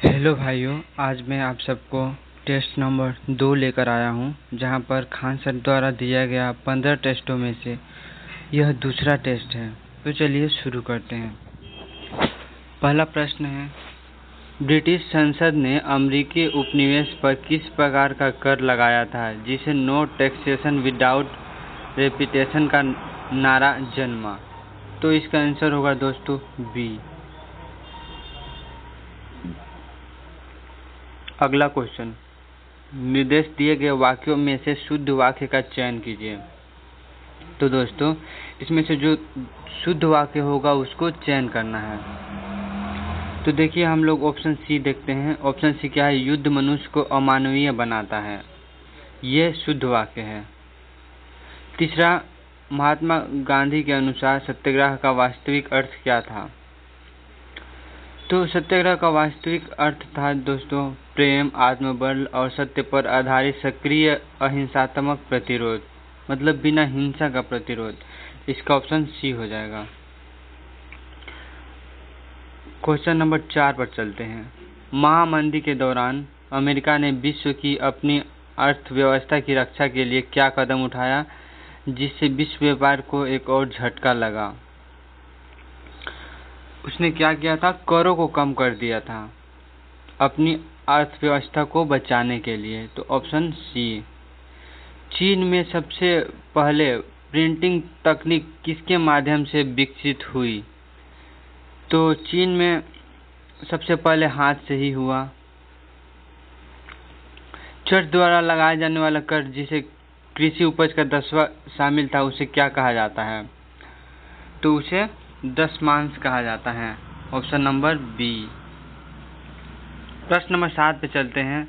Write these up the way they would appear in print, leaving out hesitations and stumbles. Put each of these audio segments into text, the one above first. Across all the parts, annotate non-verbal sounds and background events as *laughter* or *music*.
Hello भाइयों, आज मैं आप सबको टेस्ट नंबर 2 लेकर आया हूं, जहां पर खान सर द्वारा दिया गया 15 टेस्टों में से यह दूसरा टेस्ट है। तो चलिए शुरू करते हैं। पहला प्रश्न है, ब्रिटिश संसद ने अमेरिकी उपनिवेश पर किस प्रकार का कर लगाया था जिसे नो टैक्सेशन विदाउट रेपिटेशन का नारा जन्मा? तो इसका आंसर होगा दोस्तों बी। अगला क्वेश्चन, निर्देश दिए गए वाक्यों में से शुद्ध वाक्य का चयन कीजिए। तो दोस्तों, इसमें से जो शुद्ध वाक्य होगा उसको चयन करना है। तो देखिए, हम लोग ऑप्शन सी देखते हैं। ऑप्शन सी क्या है? युद्ध मनुष्य को अमानवीय बनाता है, ये शुद्ध वाक्य है। तीसरा, महात्मा गांधी के अनुसार सत्याग्रह का वास्तविक अर्थ क्या था? तो सत्याग्रह का वास्तविक अर्थ था दोस्तों प्रेम, आत्मबल और सत्य पर आधारित सक्रिय अहिंसात्मक प्रतिरोध, मतलब बिना हिंसा का प्रतिरोध। इसका ऑप्शन सी हो जाएगा। क्वेश्चन नंबर 4 पर चलते हैं। महामंदी के दौरान अमेरिका ने विश्व की अपनी अर्थव्यवस्था की रक्षा के लिए क्या कदम उठाया जिससे विश्व व्यापार को एक और झटका लगा? उसने क्या किया था? करों को कम कर दिया था अपनी अर्थव्यवस्था को बचाने के लिए। तो ऑप्शन सी। चीन में सबसे पहले प्रिंटिंग तकनीक किसके माध्यम से विकसित हुई? तो चीन में सबसे पहले हाथ से ही हुआ। चर्च द्वारा लगाया जाने वाला कर जिसे कृषि उपज का 10वां शामिल था, उसे क्या कहा जाता है? तो उसे दशमांश कहा जाता है। Option number B. प्रश्न नंबर 7 पे चलते हैं।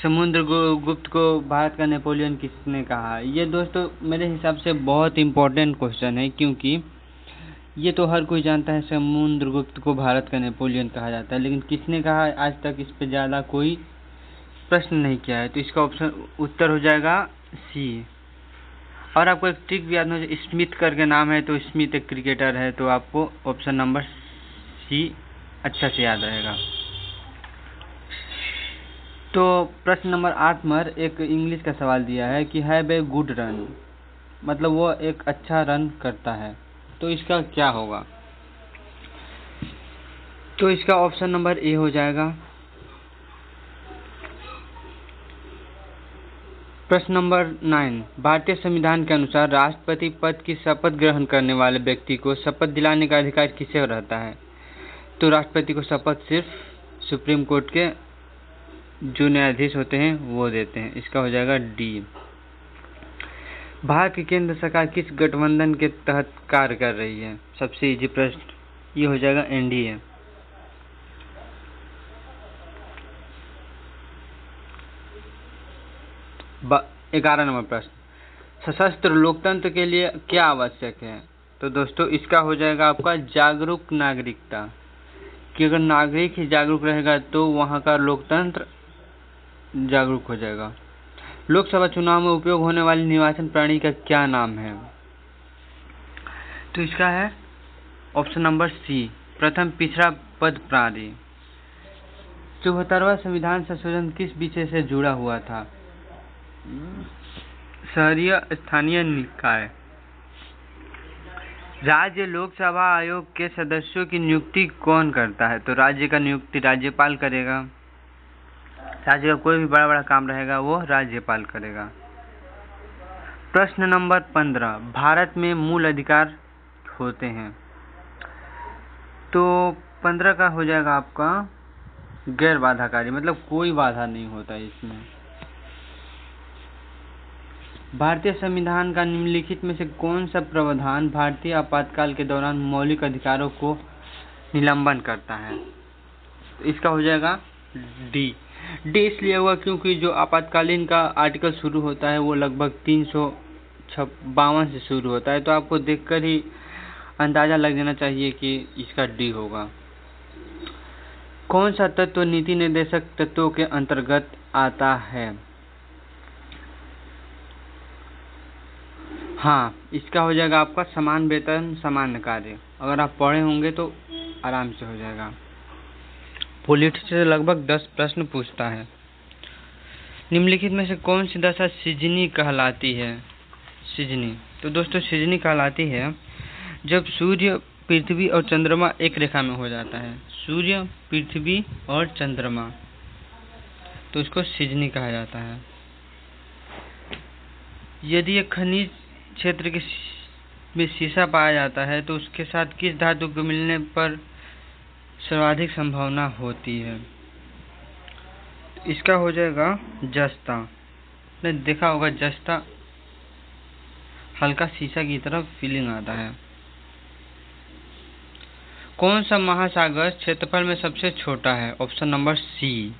समुद्रगुप्त को भारत का नेपोलियन किसने कहा? ये दोस्तों मेरे हिसाब से बहुत इम्पोर्टेंट क्वेश्चन है, क्योंकि ये तो हर कोई जानता है समुद्रगुप्त को भारत का नेपोलियन कहा जाता है, लेकिन किसने कहा आज तक इस पे ज़्यादा कोई प्रश्न नहीं किया है। तो इसका ऑप्शन उत्तर हो जाएगा सी। और आपको एक ट्रिक भी याद हो, स्मिथ करके नाम है, तो स्मिथ एक क्रिकेटर है, तो आपको ऑप्शन नंबर सी अच्छा से याद रहेगा। तो प्रश्न नंबर 8 में एक इंग्लिश का सवाल दिया है कि हैव ए गुड रन, मतलब वो एक अच्छा रन करता है। तो इसका क्या होगा? तो इसका ऑप्शन नंबर ए हो जाएगा। प्रश्न नंबर 9, भारतीय संविधान के अनुसार राष्ट्रपति पद की शपथ ग्रहण करने वाले व्यक्ति को शपथ दिलाने का अधिकार किसे रहता है? तो राष्ट्रपति को शपथ सिर्फ सुप्रीम कोर्ट के जो न्यायाधीश होते हैं वो देते हैं। इसका हो जाएगा डी। भारत की केंद्र सरकार किस गठबंधन के तहत कार्य कर रही है? सबसे इजी प्रश्न ये हो जाएगा एनडीए। ग्यारह नंबर प्रश्न, सशस्त्र लोकतंत्र के लिए क्या आवश्यक है? तो दोस्तों इसका हो जाएगा आपका जागरूक नागरिकता, कि अगर नागरिक ही जागरूक रहेगा तो वहाँ का लोकतंत्र जागरूक हो जाएगा। लोकसभा चुनाव में उपयोग होने वाली निर्वाचन प्रणाली का क्या नाम है? तो इसका है ऑप्शन नंबर सी, प्रथम पिछड़ा पद प्रणाली। 74वां संविधान संशोधन किस विषय से जुड़ा हुआ था? शहरी स्थानीय निकाय। राज्य लोकसभा आयोग के सदस्यों की नियुक्ति कौन करता है? तो राज्य का नियुक्ति राज्यपाल करेगा। राज्य का कोई भी बड़ा बड़ा काम रहेगा वो राज्यपाल करेगा। प्रश्न नंबर 15, भारत में मूल अधिकार होते हैं। तो 15 का हो जाएगा आपका गैर बाधाकारी, मतलब कोई बाधा नहीं होता इसमें। भारतीय संविधान का निम्नलिखित में से कौन सा प्रावधान भारतीय आपातकाल के दौरान मौलिक अधिकारों को निलंबन करता है? तो इसका हो जाएगा डी। डी इसलिए हुआ क्योंकि जो आपातकालीन का आर्टिकल शुरू होता है वो लगभग 352 से शुरू होता है, तो आपको देखकर ही अंदाजा लग जाना चाहिए कि इसका डी होगा। कौन सा तत्व नीति निर्देशक तत्वों के अंतर्गत आता है? हाँ, इसका हो जाएगा आपका समान वेतन समान कार्य। अगर आप पढ़े होंगे तो आराम से हो जाएगा। पॉलिटी से लगभग 10 प्रश्न पूछता है। निम्नलिखित में से कौन सी दशा सिजनी कहलाती है? सिजनी, तो दोस्तों सिजनी कहलाती है जब सूर्य, पृथ्वी और चंद्रमा एक रेखा में हो जाता है। सूर्य, पृथ्वी और चंद्रमा, तो उसको सिजनी कहा जाता है। यदि एक खनिज क्षेत्र के में सीसा पाया जाता है तो उसके साथ किस धातु के मिलने पर सर्वाधिक संभावना होती है? इसका हो जाएगा जस्ता। आपने देखा होगा जस्ता हल्का शीशा की तरफ फीलिंग आता है। कौन सा महासागर क्षेत्रफल में सबसे छोटा है? Option number C.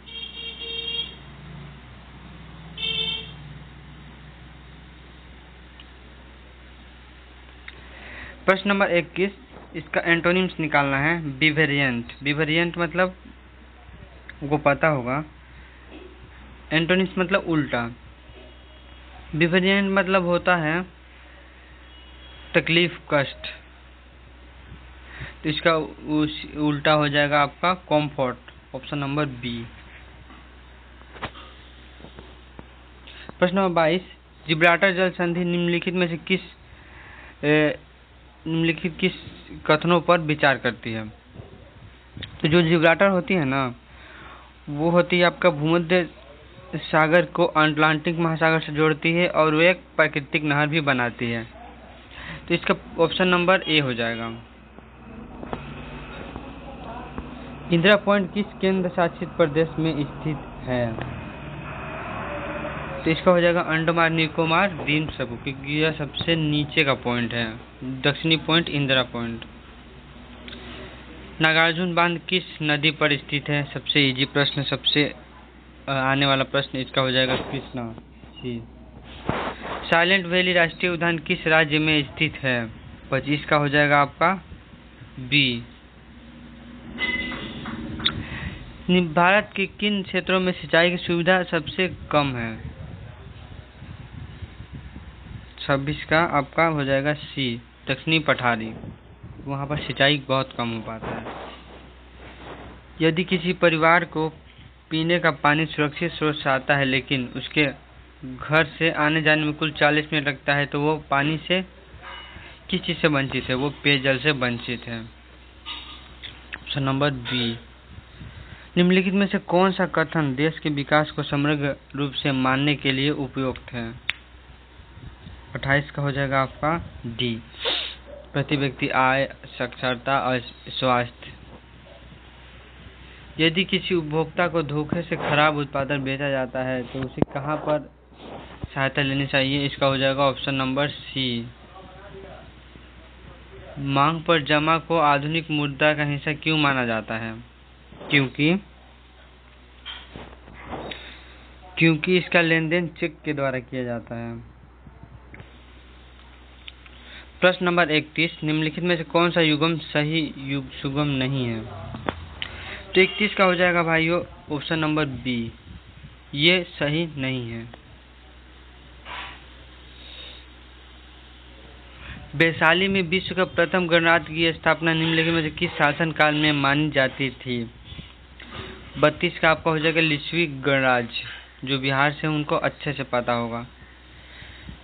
प्रश्न नंबर 21, इसका एंटोनिम्स निकालना है। बिवेरिएंट, बिवेरिएंट मतलब को पता होगा, एंटोनिम्स मतलब उल्टा। बिवेरिएंट मतलब होता है तकलीफ, कष्ट, तो इसका उल्टा हो जाएगा आपका कॉम्फर्ट। Option number B. प्रश्न नंबर 22, जिब्राल्टर जल संधि निम्नलिखित में से निम्नलिखित किस कथनों पर विचार करती है? तो जो जिब्राल्टर होती है ना, वो होती है आपका भूमध्य सागर को अटलांटिक महासागर से जोड़ती है और वो एक प्राकृतिक नहर भी बनाती है। तो इसका ऑप्शन नंबर ए हो जाएगा। इंदिरा पॉइंट किस केंद्र शासित प्रदेश में स्थित है? तो इसका हो जाएगा अंडमान निकोबार द्वीप समूह, क्योंकि यह सबसे नीचे का पॉइंट है। दक्षिणी पॉइंट इंदिरा पॉइंट। नागार्जुन बांध किस नदी पर स्थित है? सबसे इजी प्रश्न, सबसे आने वाला प्रश्न, इसका हो जाएगा कृष्णा जी। साइलेंट वैली राष्ट्रीय उद्यान किस राज्य में स्थित है? 25 का हो जाएगा आपका बी। भारत के किन क्षेत्रों में सिंचाई की सुविधा सबसे कम है? 26 का आपका हो जाएगा सी, दक्षिणी पठारी, वहाँ पर सिंचाई बहुत कम हो पाता है। यदि किसी परिवार को पीने का पानी सुरक्षित स्रोत से आता है लेकिन उसके घर से आने जाने में कुल 40 मिनट लगता है, तो वो पानी से किस चीज़ से वंचित है? वो पेयजल से वंचित है। Option number B. निम्नलिखित में से कौन सा कथन देश के विकास को समग्र रूप से मानने के लिए उपयुक्त है? 28 का हो जाएगा आपका डी, प्रति व्यक्ति आय, साक्षरता और स्वास्थ्य। यदि किसी उपभोक्ता को धोखे से खराब उत्पादन बेचा जाता है तो उसे कहां पर सहायता लेनी चाहिए? इसका हो जाएगा ऑप्शन नंबर सी। मांग पर जमा को आधुनिक मुद्रा का हिस्सा क्यों माना जाता है? क्योंकि इसका लेन देन चेक के द्वारा किया जाता है। प्रश्न नंबर 31, निम्नलिखित में से कौन सा युग्म सही सुगम नहीं है? तो 31 का हो जाएगा भाइयों ऑप्शन नंबर बी, ये सही नहीं है। वैशाली में विश्व का प्रथम गणराज्य की स्थापना निम्नलिखित में से किस शासन काल में मानी जाती थी? 32 का आपका हो जाएगा लिच्छवी गणराज्य, जो बिहार से उनको अच्छे से पता होगा।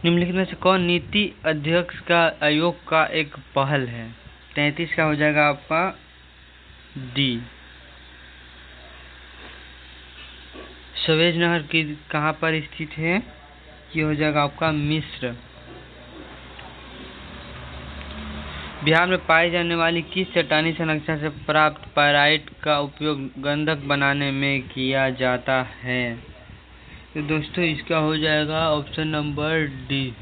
निम्नलिखित में से कौन नीति अध्यक्ष का आयोग का एक पहल है? 33 का हो जाएगा आपका डी। सवेज नहर की कहाँ पर स्थित है? ये हो जाएगा आपका मिस्र। बिहार में पाई जाने वाली किस चट्टानी संरचना से प्राप्त पाइराइट का उपयोग गंधक बनाने में किया जाता है? तो दोस्तों इसका हो जाएगा ऑप्शन नंबर डी।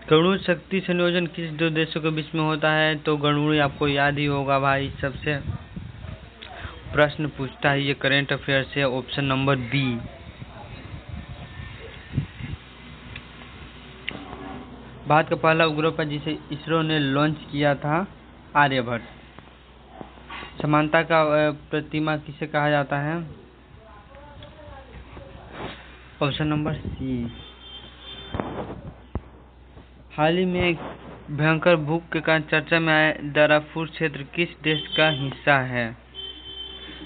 गरुड़ शक्ति संयोजन किस दो देशों के बीच में होता है? तो गरुड़ आपको याद ही होगा भाई, सबसे प्रश्न पूछता है ये करंट अफेयर से। Option number B. भारत का पहला उपग्रह जिसे इसरो ने लॉन्च किया था आर्यभट्ट। समानता का प्रतिमा किसे कहा जाता है? ऑप्शन नंबर सी। हाल ही में भयंकर भूख के कारण चर्चा में आया दाराफुर क्षेत्र किस देश का हिस्सा है?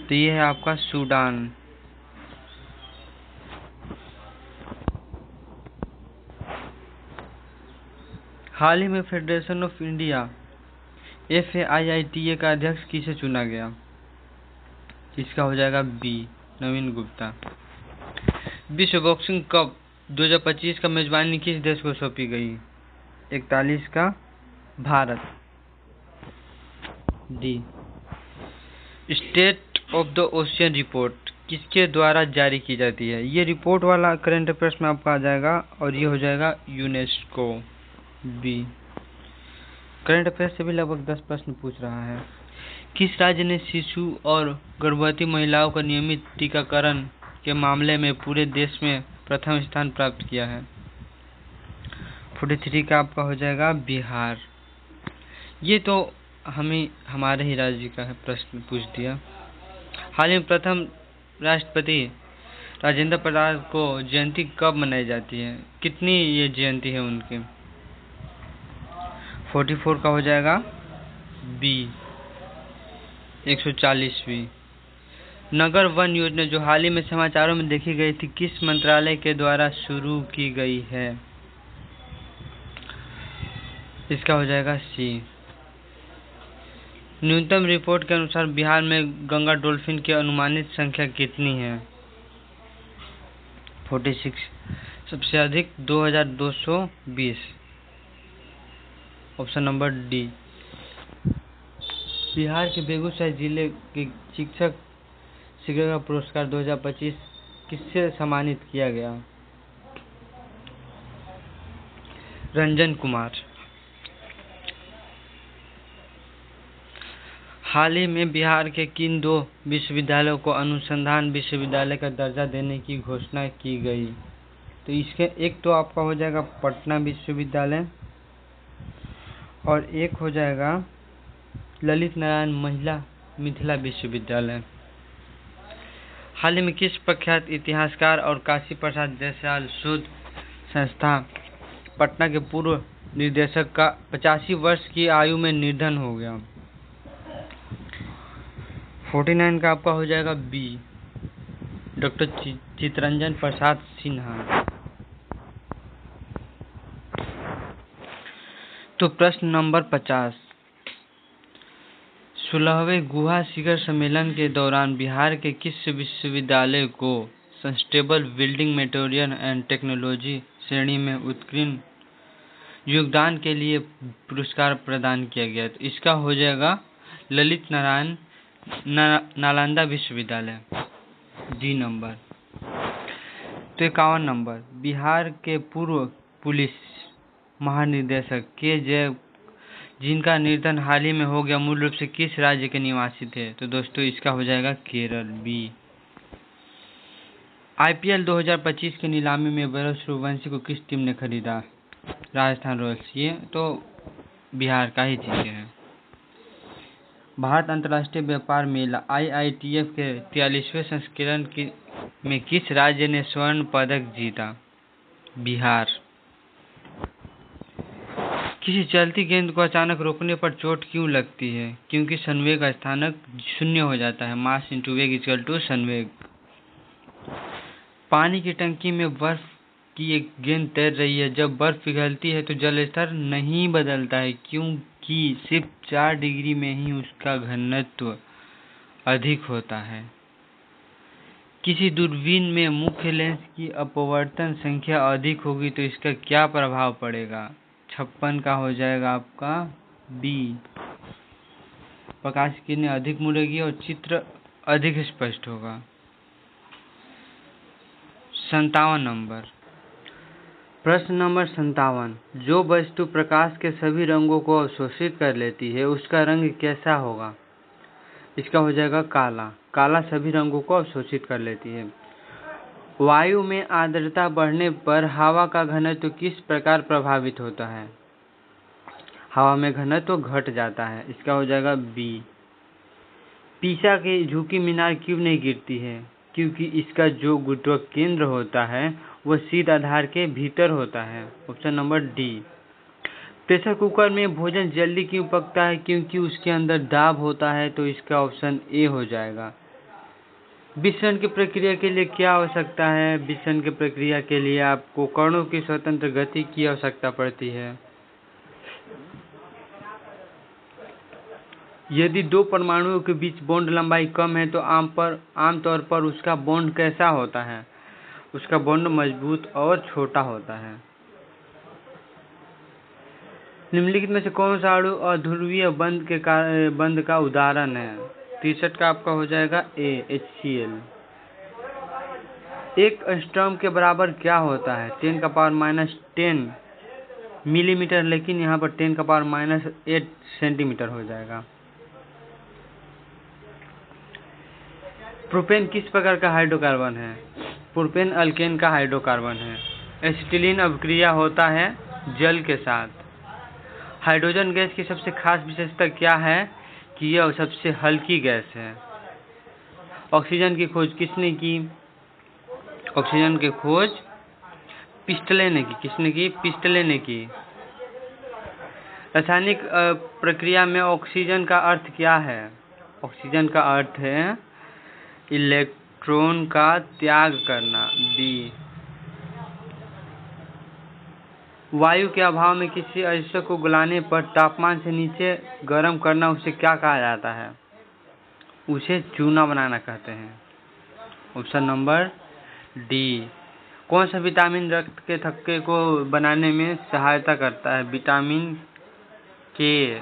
तो ये है आपका सूडान। हाल ही में फेडरेशन ऑफ इंडिया FAIITA का अध्यक्ष किसे चुना गया? इसका हो जाएगा बी, नवीन गुप्ता। विश्व बॉक्सिंग कप 2025 का मेजबानी किस देश को सौंपी गई? 41 का Bharat. D. State of the ocean report किसके द्वारा जारी की जाती है? ये रिपोर्ट वाला करंट अफेयर्स में आपका आ जाएगा और ये हो जाएगा यूनेस्को। बी। करंट अफेयर्स से भी लगभग 10 प्रश्न पूछ रहा है। किस राज्य ने शिशु और गर्भवती महिलाओं का नियमित टीकाकरण के मामले में पूरे देश में प्रथम स्थान प्राप्त किया है? 43 का आपका हो जाएगा बिहार। ये तो हमारे ही राज्य का प्रश्न पूछ दिया। हाल ही में प्रथम राष्ट्रपति राजेंद्र प्रसाद को जयंती कब मनाई जाती है? कितनी ये जयंती है उनकी? 44 का हो जाएगा बी, 140वीं। नगर वन योजना जो हाल ही में समाचारों में देखी गई थी किस मंत्रालय के द्वारा शुरू की गई है? इसका हो जाएगा सी। न्यूनतम रिपोर्ट के अनुसार बिहार में गंगा डॉल्फिन की अनुमानित संख्या कितनी है? 46। सबसे अधिक 2220। Option number D. बिहार के बेगूसराय जिले के शिक्षक शिक्षा पुरस्कार 2025 किससे सम्मानित किया गया? रंजन कुमार। हाल ही में बिहार के किन 2 विश्वविद्यालयों को अनुसंधान विश्वविद्यालय का दर्जा देने की घोषणा की गई? तो इसके एक तो आपका हो जाएगा पटना विश्वविद्यालय और एक हो जाएगा ललित नारायण महिला मिथिला विश्वविद्यालय। हाल ही में किस प्रख्यात इतिहासकार और काशी प्रसाद जायसवाल शोध संस्था पटना के पूर्व निदेशक का 85 वर्ष की आयु में निधन हो गया? 49 का आपका हो जाएगा बी, डॉक्टर चित्तरंजन प्रसाद सिन्हा। तो प्रश्न नंबर 50, 16वें गुहा शिखर सम्मेलन के दौरान बिहार के किस विश्वविद्यालय को sustainable building material and technology श्रेणी में उत्कृष्ट योगदान के लिए पुरस्कार प्रदान किया गया? तो इसका हो जाएगा ललित नारायण नालंदा विश्वविद्यालय। D number. तो 51 नंबर, बिहार के पूर्व पुलिस महानिदेशक के जय जिनका निधन हाल ही में हो गया मूल रूप से किस राज्य के निवासी थे? तो दोस्तों इसका हो जाएगा केरल। बी। IPL 2025 की नीलामी में वैभव सूर्यवंशी को किस टीम ने खरीदा? राजस्थान रॉयल्स। ये तो बिहार का ही चीज़ है। भारत अंतर्राष्ट्रीय व्यापार मेला IITF के 43वें संस्करण में किस राज्य ने स्वर्ण पदक जीता? बिहार। किसी चलती गेंद को अचानक रोकने पर चोट क्यों लगती है? क्योंकि संवेग स्थानक 0 हो जाता है। मास इंटू वेग इक्वल टू संवेग। पानी की टंकी में बर्फ की एक गेंद तैर रही है। जब बर्फ पिघलती है तो जल स्तर नहीं बदलता है क्योंकि सिर्फ 4 डिग्री में ही उसका घनत्व अधिक होता है। किसी दूरबीन में मुख्य लेंस की अपवर्तन संख्या अधिक होगी तो इसका क्या प्रभाव पड़ेगा? 56 का हो जाएगा आपका बी, प्रकाश की किरणें अधिक मुड़ेगी और चित्र अधिक स्पष्ट होगा। 57 नंबर, प्रश्न नंबर 57, जो वस्तु प्रकाश के सभी रंगों को अवशोषित कर लेती है उसका रंग कैसा होगा? इसका हो जाएगा काला। काला सभी रंगों को अवशोषित कर लेती है। वायु में आर्द्रता बढ़ने पर हवा का घनत्व किस प्रकार प्रभावित होता है? हवा में घनत्व घट जाता है। इसका हो जाएगा बी। पीसा की झुकी मीनार क्यों नहीं गिरती है? क्योंकि इसका जो गुरुत्व केंद्र होता है वह शीर्ष आधार के भीतर होता है। Option number D. Pressure cooker में भोजन जल्दी क्यों पकता है? क्योंकि उसके अंदर दाब होता है, तो इसका ऑप्शन ए हो जाएगा। विसरण की प्रक्रिया के लिए क्या आवश्यकता है? विसरण की प्रक्रिया के लिए आपको कणों की स्वतंत्र गति की आवश्यकता पड़ती है। यदि दो परमाणुओं के बीच बॉन्ड लंबाई कम है तो आमतौर पर उसका बॉन्ड कैसा होता है? उसका बॉन्ड मजबूत और छोटा होता है। निम्नलिखित में से कौन सा अणु अध्रुवीय बंध का उदाहरण है? 63 का आपका हो जाएगा ए, HCl। एक एंगस्ट्रॉम के बराबर क्या होता है? 10⁻⁻10 मिलीमीटर, लेकिन यहाँ पर 10⁻⁻8 सेंटीमीटर हो जाएगा। प्रोपेन किस प्रकार का हाइड्रोकार्बन है? प्रोपेन अल्केन का हाइड्रोकार्बन है। एसिटिलीन अभिक्रिया होता है जल के साथ। हाइड्रोजन गैस की सबसे खास विशेषता क्या है? कि यह सबसे हल्की गैस है। ऑक्सीजन की खोज किसने की? ऑक्सीजन की खोज पिस्टले ने की। किसने की? पिस्टले ने की। रासायनिक प्रक्रिया में ऑक्सीजन का अर्थ क्या है? ऑक्सीजन का अर्थ है इलेक्ट्रॉन का त्याग करना, बी। वायु के अभाव में किसी अयस्क को गलाने पर तापमान से नीचे गर्म करना, उसे क्या कहा जाता है? उसे चूना बनाना कहते हैं। Option number D. कौन सा विटामिन रक्त के थक्के को बनाने में सहायता करता है? विटामिन के।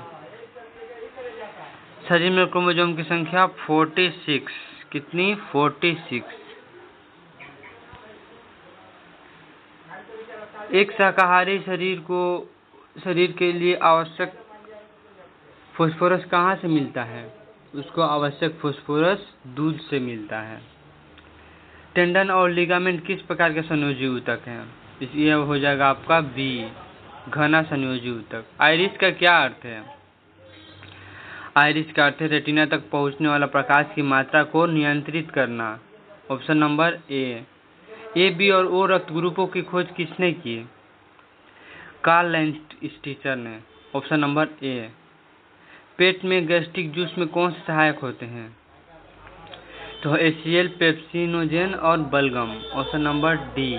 शरीर में क्रोमोसोम की संख्या 46। कितनी? 46। एक शाकाहारी शरीर के लिए आवश्यक फास्फोरस कहाँ से मिलता है? उसको आवश्यक फास्फोरस दूध से मिलता है। टेंडन और लिगामेंट किस प्रकार के संयोजी ऊतक हैं? ये हो जाएगा आपका बी, घना संयोजी ऊतक। आइरिस का क्या अर्थ है? आइरिस का अर्थ है रेटिना तक पहुंचने वाला प्रकाश की मात्रा को नियंत्रित करना। Option number A. बी और ओ रक्त ग्रुपों की खोज किसने की? कार्ल लैंडस्टीचर ने। Option number A. पेट में गैस्ट्रिक जूस में कौन से सहायक होते हैं? तो HCl, पेप्सिनोजेन और बलगम। Option number D.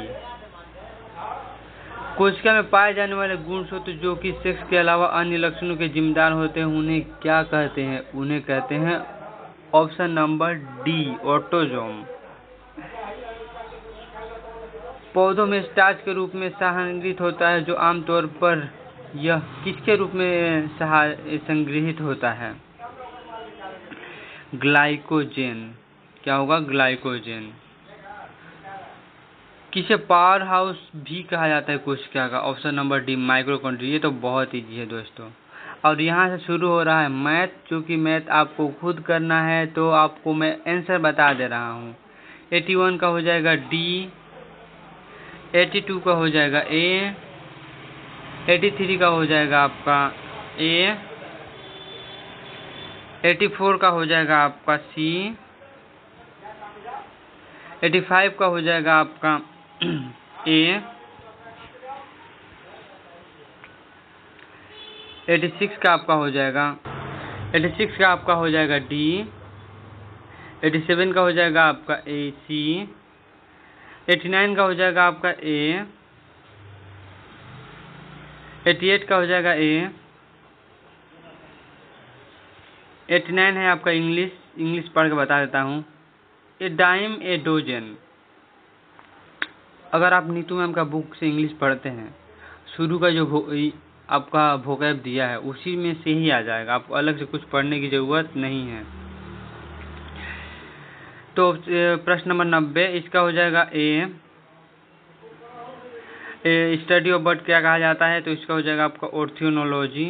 कोशिका में पाए जाने वाले गुणसूत्र जो कि सेक्स के अलावा अन्य लक्षणों के जिम्मेदार होते हैं, उन्हें क्या कहते हैं? उन्हें कहते हैं ऑप्शन नंबर डी, ऑटोजोम। पौधों में स्टार्च के रूप में संग्रहित होता है, जो आमतौर पर यह किसके रूप में संग्रहित होता है? ग्लाइकोजेन। क्या होगा? ग्लाइकोजेन। किसे पावर हाउस भी कहा जाता है कोशिका का? Option number D, mitochondria. ये तो बहुत ईजी है दोस्तों। और यहाँ से शुरू हो रहा है मैथ, चूँकि मैथ आपको खुद करना है तो आपको मैं आंसर बता दे रहा हूँ। 81 का हो जाएगा डी, 82 का हो जाएगा ए, 83 का हो जाएगा आपका ए, 84 का हो जाएगा आपका सी, 85 का हो जाएगा आपका ए, 86 का आपका हो जाएगा 86 का आपका हो जाएगा डी, 87 का हो जाएगा आपका ए सी, 89 का हो जाएगा आपका ए, 88 का हो जाएगा ए, 89 है आपका इंग्लिश पढ़ के बता देता हूँ, डाइम एडोजेन। अगर आप नीतू मैम का बुक से इंग्लिश पढ़ते हैं, शुरू का जो आपका वोकैब दिया है उसी में से ही आ जाएगा, आपको अलग से कुछ पढ़ने की ज़रूरत नहीं है। तो प्रश्न नंबर 90 इसका हो जाएगा ए, स्टडी ऑफ बर्ड क्या कहा जाता है? तो इसका हो जाएगा आपका ऑर्थियोनोलॉजी।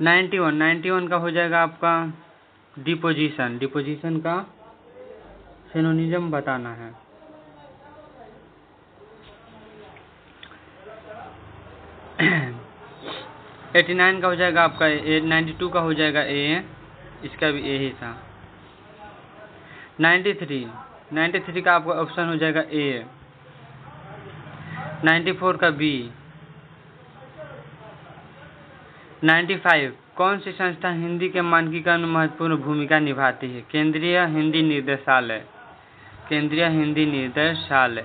91 का हो जाएगा आपका डिपोजिशन का सिनोनिज्म बताना है। *clears throat* 89 का हो जाएगा आपका 92 का हो जाएगा ए, इसका भी ए ही था। 93 का आपका ऑप्शन हो जाएगा ए, 94 का बी, 95 कौन सी संस्था हिंदी के मानकीकरण में महत्वपूर्ण भूमिका निभाती है? केंद्रीय हिंदी निर्देशालय। केंद्रीय हिंदी निर्देशालय।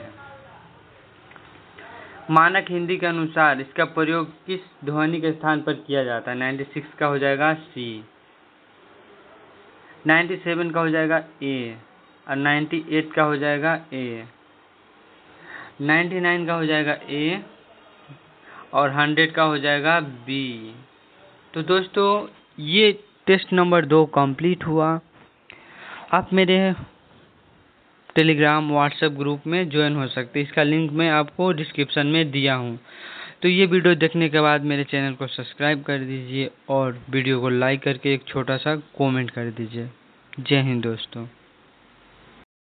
मानक हिंदी के अनुसार इसका प्रयोग किस ध्वनि के स्थान पर किया जाता है? 96 का हो जाएगा सी, 97 का हो जाएगा ए, और 98 का हो जाएगा ए, 99 का हो जाएगा ए, और 100 का हो जाएगा बी। तो दोस्तों ये टेस्ट नंबर 2 कंप्लीट हुआ। आप मेरे टेलीग्राम व्हाट्सएप ग्रुप में ज्वाइन हो सकते हैं, इसका लिंक मैं आपको डिस्क्रिप्शन में दिया हूँ। तो ये वीडियो देखने के बाद मेरे चैनल को सब्सक्राइब कर दीजिए और वीडियो को लाइक करके एक छोटा सा कमेंट कर दीजिए। जय हिंद दोस्तों।